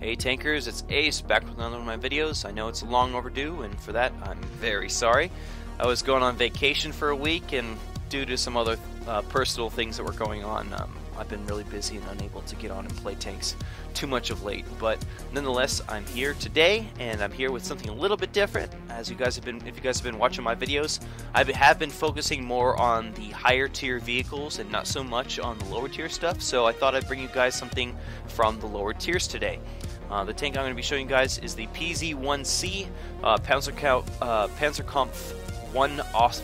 Hey tankers, it's Ace back with another one of my videos. I know it's long overdue, and for that I'm very sorry. I was going on vacation for a week, and due to some other personal things that were going on, I've been really busy and unable to get on and play tanks too much of late. But nonetheless, I'm here today, and I'm here with something a little bit different. As you guys have been, if you guys have been watching my videos, I have been focusing more on the higher tier vehicles and not so much on the lower tier stuff. So I thought I'd bring you guys something from the lower tiers today. The tank I'm going to be showing you guys is the Pz.Kpfw Panzerkampf 1 Ausf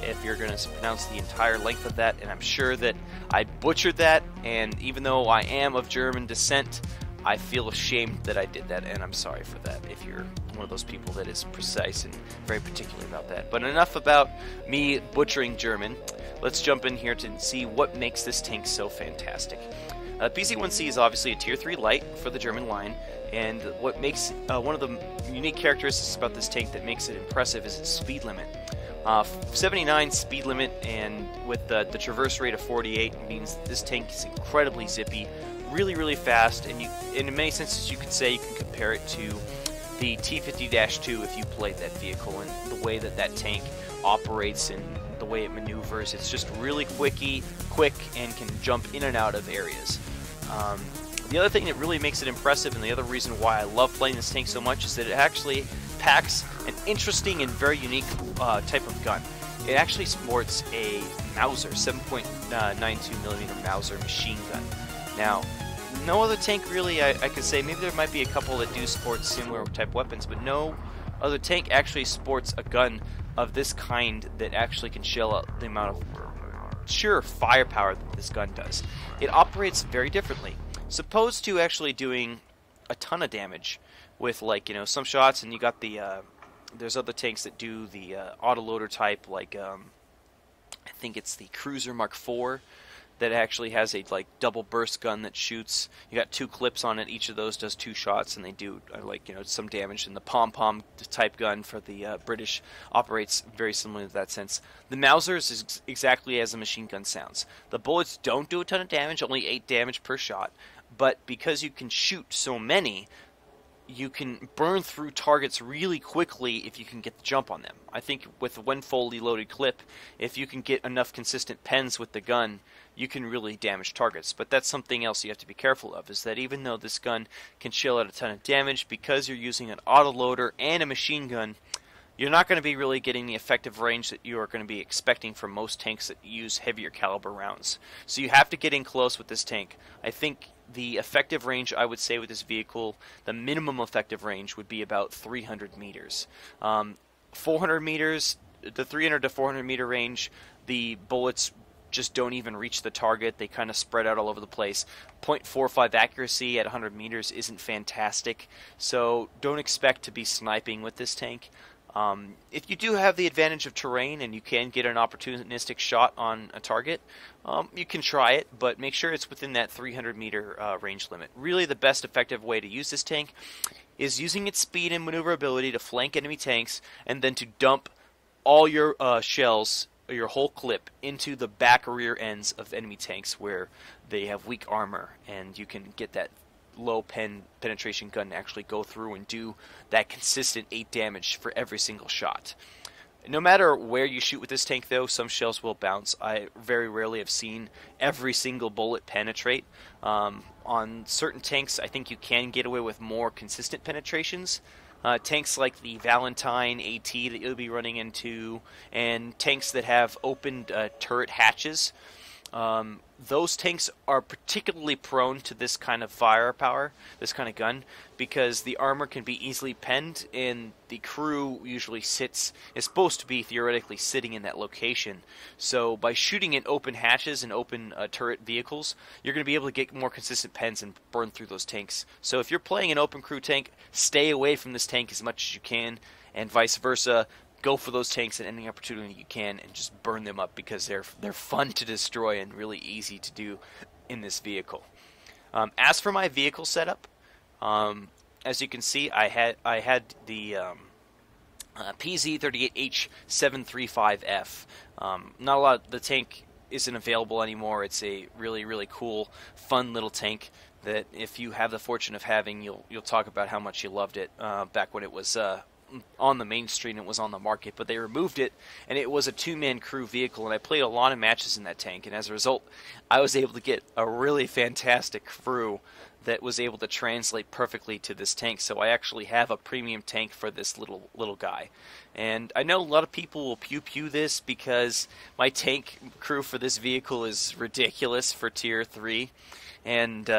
if you're going to pronounce the entire length of that, and I'm sure that I butchered that, and even though I am of German descent, I feel ashamed that I did that, and I'm sorry for that if you're one of those people that is precise and very particular about that. But enough about me butchering German. Let's jump in here to see what makes this tank so fantastic. Pz.1c is obviously a tier 3 light for the German line, and what makes one of the unique characteristics about this tank that makes it impressive is its speed limit. 79 speed limit, and with the traverse rate of 48 means this tank is incredibly zippy, really fast, and in many senses you could say you can compare it to the T50-2 if you played that vehicle, and the way that tank operates and the way it maneuvers. It's just really quick and can jump in and out of areas. The other thing that really makes it impressive, and the other reason why I love playing this tank so much, is that it actually packs an interesting and very unique type of gun. It actually sports a Mauser, 7.92mm Mauser machine gun. Now, no other tank really, I could say, maybe there might be a couple that do sport similar type weapons, but no other tank actually sports a gun of this kind that actually can shell out the amount of sheer firepower that this gun does. It operates very differently. Supposed to actually doing a ton of damage with, like, you know, some shots, and you got the there's other tanks that do the autoloader type, like I think it's the Cruiser Mark IV that actually has a double burst gun that shoots. You got 2 clips on it. Each of those does 2 shots, and they do some damage. And the pom-pom type gun for the British operates very similar to that sense. The Mauser is exactly as a machine gun sounds. The bullets don't do a ton of damage, only 8 damage per shot. But because you can shoot so many, you can burn through targets really quickly if you can get the jump on them. I think with one fully loaded clip, if you can get enough consistent pens with the gun, you can really damage targets. But that's something else you have to be careful of, is that even though this gun can shell out a ton of damage, because you're using an autoloader and a machine gun, you're not going to be really getting the effective range that you are going to be expecting from most tanks that use heavier caliber rounds. So you have to get in close with this tank. I think the effective range, I would say, with this vehicle, the minimum effective range would be about 300 meters. 400 meters, the 300 to 400 meter range, the bullets just don't even reach the target. They kind of spread out all over the place. 0.45 accuracy at 100 meters isn't fantastic, so don't expect to be sniping with this tank. If you do have the advantage of terrain and you can get an opportunistic shot on a target, you can try it, but make sure it's within that 300 meter range limit. Really, the best effective way to use this tank is using its speed and maneuverability to flank enemy tanks, and then to dump all your shells, or your whole clip, into the back or rear ends of enemy tanks where they have weak armor, and you can get that low penetration gun to actually go through and do that consistent 8 damage for every single shot. No matter where you shoot with this tank, though, some shells will bounce. I very rarely have seen every single bullet penetrate. On certain tanks, I think you can get away with more consistent penetrations. Tanks like the Valentine AT that you'll be running into, and tanks that have opened turret hatches, those tanks are particularly prone to this kind of firepower, this kind of gun, because the armor can be easily penned, and the crew usually is supposed to be theoretically sitting in that location. So by shooting in open hatches and open turret vehicles, you're going to be able to get more consistent pens and burn through those tanks. So if you're playing an open crew tank, stay away from this tank as much as you can, and vice versa. Go for those tanks at any opportunity you can and just burn them up, because they're fun to destroy and really easy to do in this vehicle. As for my vehicle setup, as you can see, I had the Pz.Kpfw. Not a lot. The tank isn't available anymore. It's a really cool, fun little tank. that if you have the fortune of having, you'll talk about how much you loved it back when it was on the mainstream. It was on the market, but they removed it, and it was a two-man crew vehicle, and I played a lot of matches in that tank, and as a result, I was able to get a really fantastic crew that was able to translate perfectly to this tank. So I actually have a premium tank for this little guy. And I know a lot of people will pew this because my tank crew for this vehicle is ridiculous for tier 3. And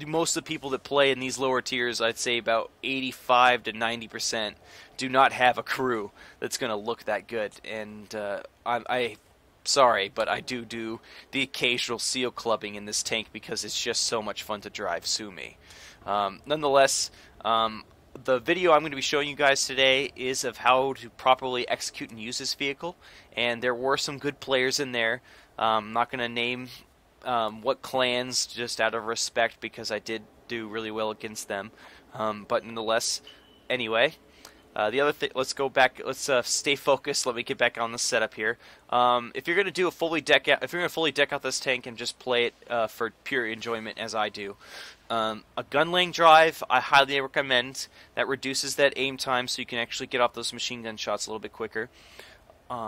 most of the people that play in these lower tiers, I'd say about 85 to 90%, do not have a crew that's going to look that good. And I sorry, but I do the occasional seal clubbing in this tank because it's just so much fun to drive. Sue me. Nonetheless, the video I'm going to be showing you guys today is of how to properly execute and use this vehicle, and there were some good players in there. I'm not going to name what clans, just out of respect, because I did do really well against them. But nonetheless, anyway. The other thing, let's go back. Let's stay focused. Let me get back on the setup here. If you're going to do a fully deck out, if you're going to fully deck out this tank and just play it for pure enjoyment, as I do, a gun lane drive I highly recommend. That reduces that aim time, so you can actually get off those machine gun shots a little bit quicker.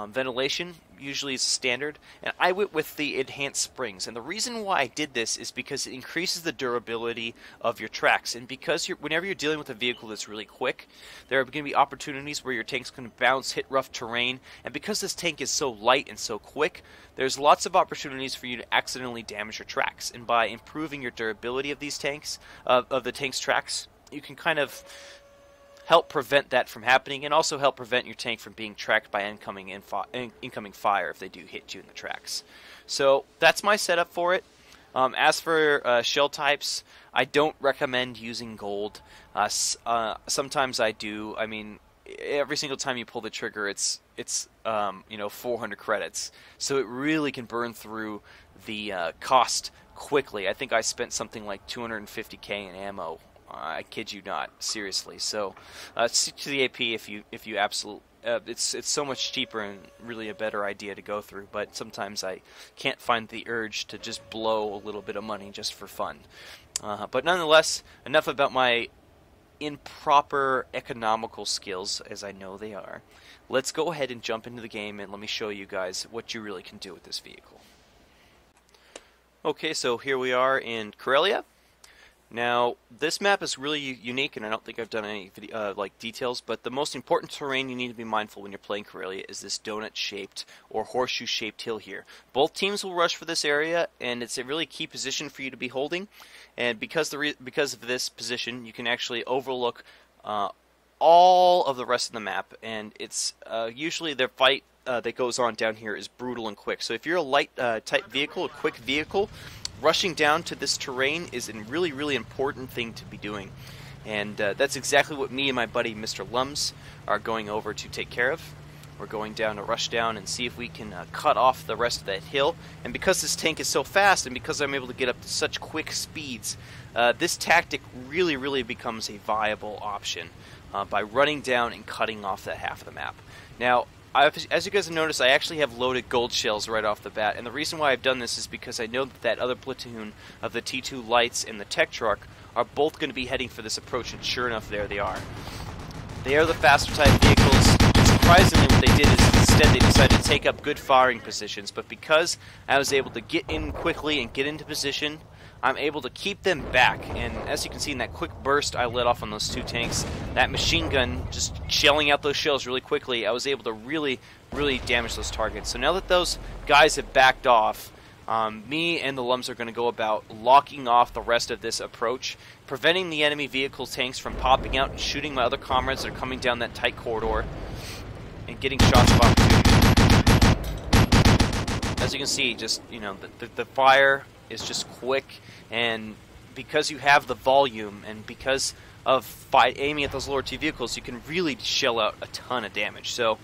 Ventilation usually is standard, and I went with the enhanced springs, and the reason why I did this is because it increases the durability of your tracks, and because whenever you're dealing with a vehicle that's really quick, there are going to be opportunities where your tank's going to bounce, hit rough terrain, and because this tank is so light and so quick, there's lots of opportunities for you to accidentally damage your tracks, and by improving your durability of these tanks, of the tank's tracks, you can kind of help prevent that from happening, and also help prevent your tank from being tracked by incoming fire if they do hit you in the tracks. So that's my setup for it. As for shell types, I don't recommend using gold. Sometimes I do. I mean, every single time you pull the trigger, it's 400 credits, so it really can burn through the cost quickly. I think I spent something like 250k in ammo. I kid you not, seriously. So stick to the AP if you absolutely. It's so much cheaper and really a better idea to go through. But sometimes I can't find the urge to just blow a little bit of money just for fun. But nonetheless, enough about my improper economical skills, as I know they are. Let's go ahead and jump into the game, and let me show you guys what you really can do with this vehicle. Okay, so here we are in Karelia. Now, this map is really unique, and I don't think I've done any details, but the most important terrain you need to be mindful when you're playing Karelia is this donut-shaped or horseshoe-shaped hill here. Both teams will rush for this area, and it's a really key position for you to be holding, and because of this position, you can actually overlook all of the rest of the map, and it's usually their fight that goes on down here is brutal and quick. So if you're a light type vehicle, a quick vehicle, rushing down to this terrain is a really, really important thing to be doing. And that's exactly what me and my buddy Mr. Lums are going over to take care of. We're going down to rush down and see if we can cut off the rest of that hill. And because this tank is so fast, and because I'm able to get up to such quick speeds, this tactic really, really becomes a viable option by running down and cutting off that half of the map. Now, as you guys have noticed, I actually have loaded gold shells right off the bat, and the reason why I've done this is because I know that other platoon of the T2 Lights and the Tech Truck are both going to be heading for this approach, and sure enough, there they are. They are the faster type vehicles, and surprisingly what they did is instead they decided to take up good firing positions, but because I was able to get in quickly and get into position, I'm able to keep them back, and as you can see in that quick burst I let off on those two tanks, that machine gun just shelling out those shells really quickly, I was able to really, really damage those targets. So now that those guys have backed off, me and the Lums are going to go about locking off the rest of this approach, preventing the enemy vehicle tanks from popping out and shooting my other comrades that are coming down that tight corridor, and getting shots of opportunity. As you can see, just, the fire is just quick, and because you have the volume and because of aiming at those lower T vehicles, you can really shell out a ton of damage. So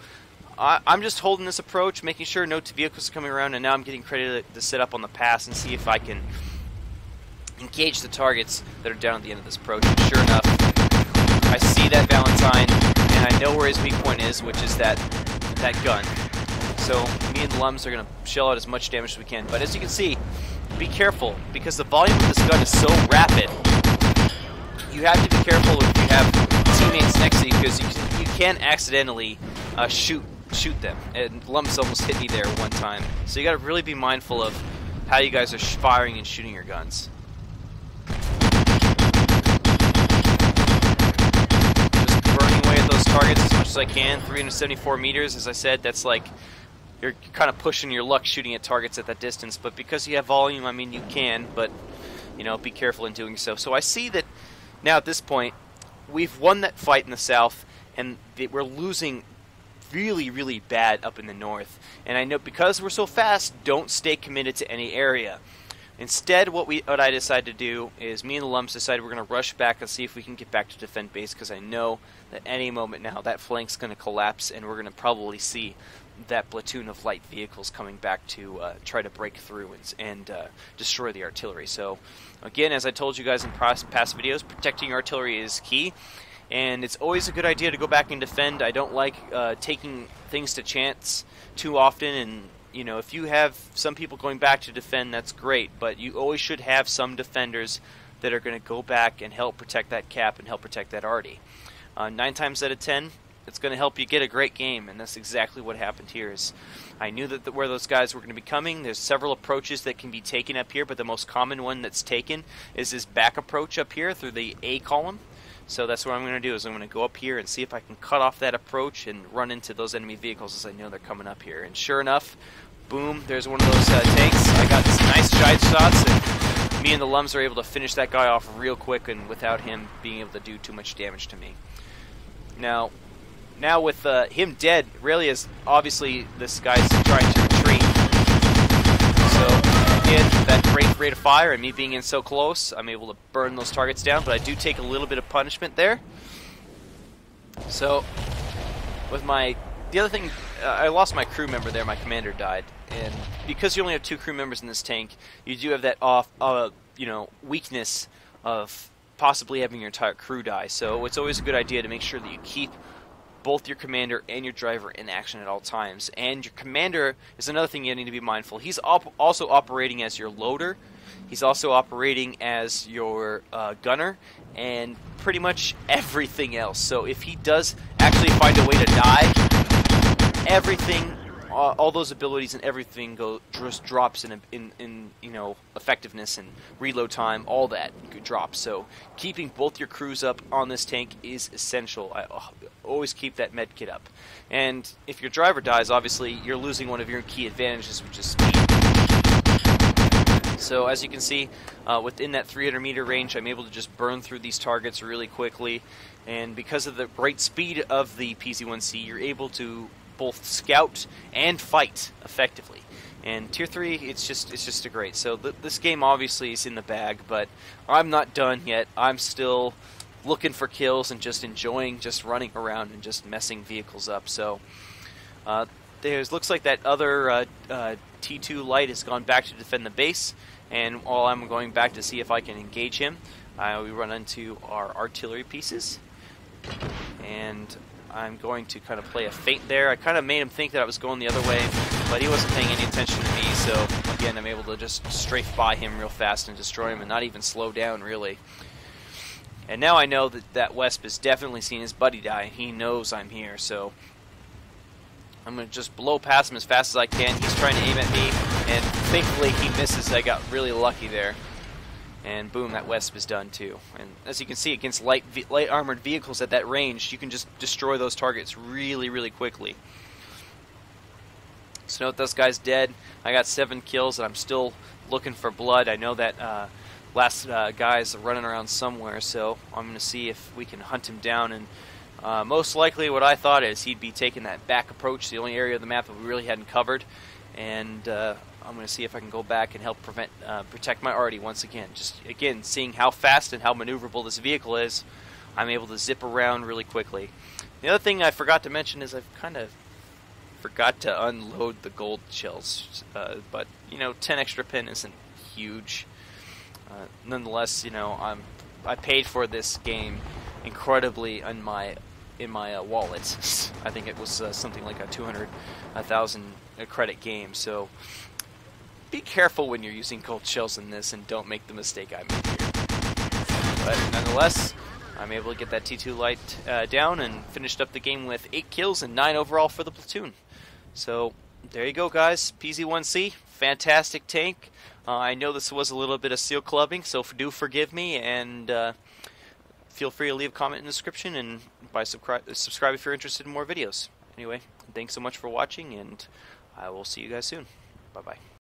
I'm just holding this approach, making sure no T vehicles are coming around, and now I'm getting ready to set up on the pass and see if I can engage the targets that are down at the end of this approach. And sure enough, I see that Valentine, and I know where his weak point is, which is that gun. So me and the Lums are going to shell out as much damage as we can. But as you can see, be careful, because the volume of this gun is so rapid. You have to be careful if you have teammates next to you, because you can accidentally shoot them. And Lumps almost hit me there one time. So you got to really be mindful of how you guys are firing and shooting your guns. Just burning away at those targets as much as I can. 374 meters, as I said, that's like you're kind of pushing your luck shooting at targets at that distance. But because you have volume, I mean, you can, but you know, be careful in doing so. So I see that now at this point, we've won that fight in the south, and we're losing really, really bad up in the north. And I know because we're so fast, don't stay committed to any area. Instead, what I decided to do is me and the Lumps decided we're going to rush back and see if we can get back to defend base, because I know that any moment now that flank's going to collapse, and we're going to probably see that platoon of light vehicles coming back to try to break through and destroy the artillery. So, again, as I told you guys in past videos, protecting artillery is key. And it's always a good idea to go back and defend. I don't like taking things to chance too often. And, you know, if you have some people going back to defend, that's great. But you always should have some defenders that are going to go back and help protect that cap and help protect that arty. 9 times out of 10, it's going to help you get a great game. And that's exactly what happened here. Is I knew that where those guys were going to be coming. There's several approaches that can be taken up here. But the most common one that's taken is this back approach up here through the A column. So that's what I'm going to do, is I'm going to go up here and see if I can cut off that approach and run into those enemy vehicles as I know they're coming up here. And sure enough, boom, there's one of those tanks. I got some nice giant shots, and me and the Lums are able to finish that guy off real quick and without him being able to do too much damage to me. Now with him dead, really is obviously this guy's trying to retreat. So again, that great rate of fire and me being in so close, I'm able to burn those targets down, but I do take a little bit of punishment there. So with the other thing, I lost my crew member there. My commander died, and because you only have 2 crew members in this tank, you do have that weakness of possibly having your entire crew die. So it's always a good idea to make sure that you keep both your commander and your driver in action at all times. And your commander is another thing you need to be mindful. He's also operating as your loader. He's also operating as your gunner and pretty much everything else. So if he does actually find a way to die, everything, all those abilities and everything just drops in effectiveness and reload time. All that drops. So keeping both your crews up on this tank is essential. I always keep that med kit up. And if your driver dies, obviously you're losing one of your key advantages, which is speed. So as you can see, within that 300 meter range, I'm able to just burn through these targets really quickly. And because of the great speed of the PZ-1C, you're able to both scout and fight effectively. And Tier 3, it's just a great. So this game obviously is in the bag, but I'm not done yet. I'm still looking for kills and just enjoying just running around and just messing vehicles up. So looks like that other T2 light has gone back to defend the base, and while I'm going back to see if I can engage him, we run into our artillery pieces, and I'm going to kind of play a feint there. I kind of made him think that I was going the other way, but he wasn't paying any attention to me, so again, I'm able to just strafe by him real fast and destroy him and not even slow down, really. And now I know that Wesp has definitely seen his buddy die. He knows I'm here, so I'm going to just blow past him as fast as I can. He's trying to aim at me, and thankfully he misses. I got really lucky there. And boom, that Wesp is done too. And as you can see, against light armored vehicles at that range, you can just destroy those targets really, really quickly. So note this guy's dead. I got 7 kills, and I'm still looking for blood. I know that last guy's running around somewhere, so I'm going to see if we can hunt him down. And most likely what I thought is he'd be taking that back approach, the only area of the map that we really hadn't covered. And I'm going to see if I can go back and help protect my arty once again. Just, again, seeing how fast and how maneuverable this vehicle is, I'm able to zip around really quickly. The other thing I forgot to mention is I've kind of forgot to unload the gold shells. But, 10 extra pin isn't huge. Nonetheless, I paid for this game incredibly in my wallet. I think it was something like a 200,000 credit game. So be careful when you're using gold shells in this, and don't make the mistake I made here. But nonetheless, I'm able to get that T2 light down and finished up the game with 8 kills and 9 overall for the platoon. So there you go, guys. PZ1C, fantastic tank. I know this was a little bit of seal clubbing, so do forgive me, and feel free to leave a comment in the description, and subscribe if you're interested in more videos. Anyway, thanks so much for watching, and I will see you guys soon. Bye-bye.